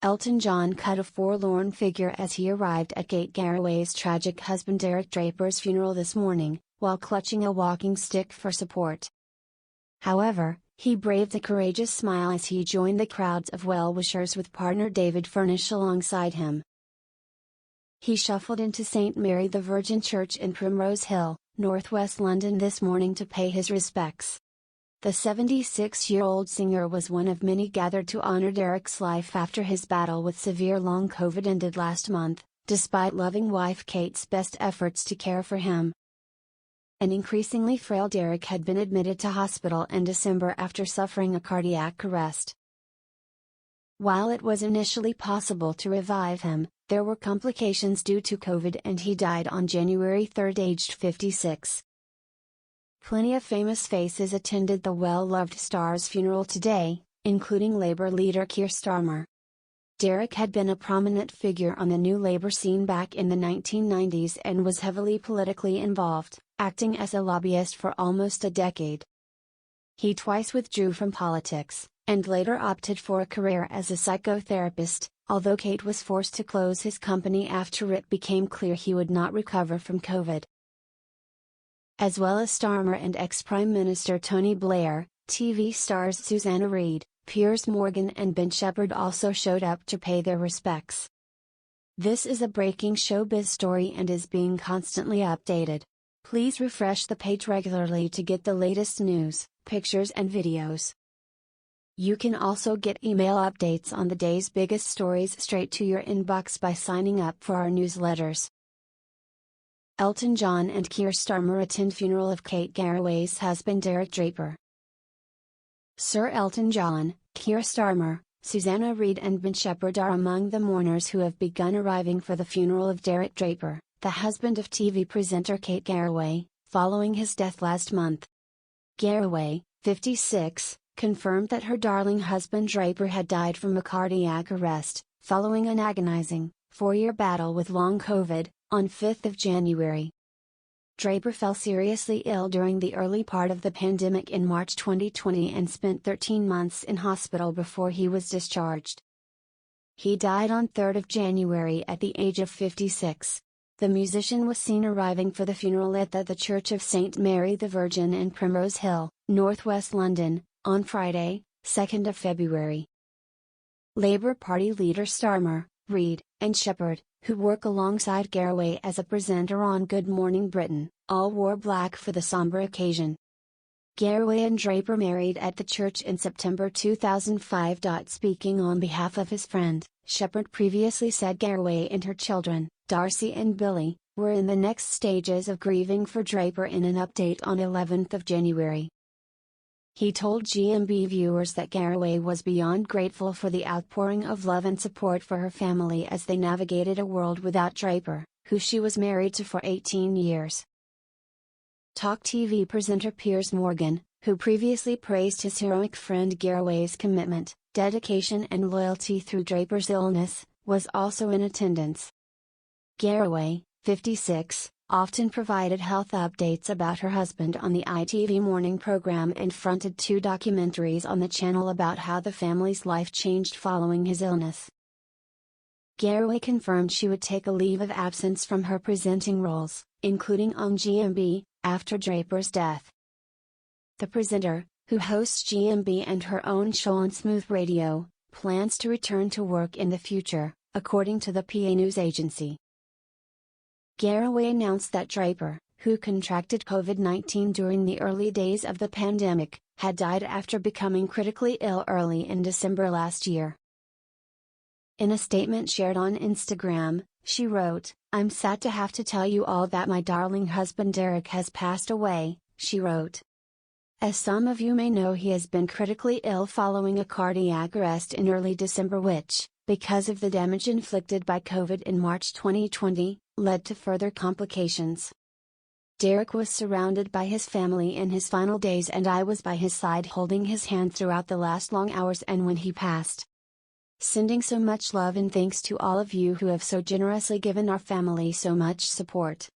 Elton John cut a forlorn figure as he arrived at Kate Garraway's tragic husband Derek Draper's funeral this morning, while clutching a walking stick for support. However, he braved a courageous smile as he joined the crowds of well-wishers with partner David Furnish alongside him. He shuffled into St. Mary the Virgin Church in Primrose Hill, northwest London this morning to pay his respects. The 76-year-old singer was one of many gathered to honor Derek's life after his battle with severe long COVID ended last month, despite loving wife Kate's best efforts to care for him. An increasingly frail Derek had been admitted to hospital in December after suffering a cardiac arrest. While it was initially possible to revive him, there were complications due to COVID and he died on January 3, aged 56. Plenty of famous faces attended the well-loved star's funeral today, including Labour leader Keir Starmer. Derek had been a prominent figure on the new Labour scene back in the 1990s and was heavily politically involved, acting as a lobbyist for almost a decade. He twice withdrew from politics, and later opted for a career as a psychotherapist, although Kate was forced to close his company after it became clear he would not recover from COVID. As well as Starmer and ex-Prime Minister Tony Blair, TV stars Susanna Reid, Piers Morgan and Ben Shepherd also showed up to pay their respects. This is a breaking showbiz story and is being constantly updated. Please refresh the page regularly to get the latest news, pictures and videos. You can also get email updates on the day's biggest stories straight to your inbox by signing up for our newsletters. Elton John and Keir Starmer attend funeral of Kate Garraway's husband Derek Draper. Sir Elton John, Keir Starmer, Susanna Reid and Ben Shepherd are among the mourners who have begun arriving for the funeral of Derek Draper, the husband of TV presenter Kate Garraway, following his death last month. Garraway, 56, confirmed that her darling husband Draper had died from a cardiac arrest, following an agonizing, 4-year battle with long COVID, on 5 January. Draper fell seriously ill during the early part of the pandemic in March 2020 and spent 13 months in hospital before he was discharged. He died on 3 January at the age of 56. The musician was seen arriving for the funeral at the Church of St. Mary the Virgin in Primrose Hill, northwest London, on Friday, 2 February. Labour Party leader Starmer, Reid, and Shepherd, who work alongside Garraway as a presenter on Good Morning Britain, all wore black for the somber occasion. Garraway and Draper married at the church in September 2005. Speaking on behalf of his friend, Shepherd previously said Garraway and her children, Darcy and Billy, were in the next stages of grieving for Draper in an update on 11 January. He told GMB viewers that Garraway was beyond grateful for the outpouring of love and support for her family as they navigated a world without Draper, who she was married to for 18 years. Talk TV presenter Piers Morgan, who previously praised his heroic friend Garraway's commitment, dedication and loyalty through Draper's illness, was also in attendance. Garraway, 56, often provided health updates about her husband on the ITV morning program and fronted 2 documentaries on the channel about how the family's life changed following his illness. Garraway confirmed she would take a leave of absence from her presenting roles, including on GMB, after Draper's death. The presenter, who hosts GMB and her own show on Smooth Radio, plans to return to work in the future, according to the PA news agency. Garraway announced that Draper, who contracted COVID-19 during the early days of the pandemic, had died after becoming critically ill early in December last year. In a statement shared on Instagram, she wrote, "I'm sad to have to tell you all that my darling husband Derek has passed away," she wrote. As some of you may know, he has been critically ill following a cardiac arrest in early December which, because of the damage inflicted by COVID in March 2020, led to further complications. Derek was surrounded by his family in his final days and I was by his side holding his hand throughout the last long hours and when he passed. Sending so much love and thanks to all of you who have so generously given our family so much support.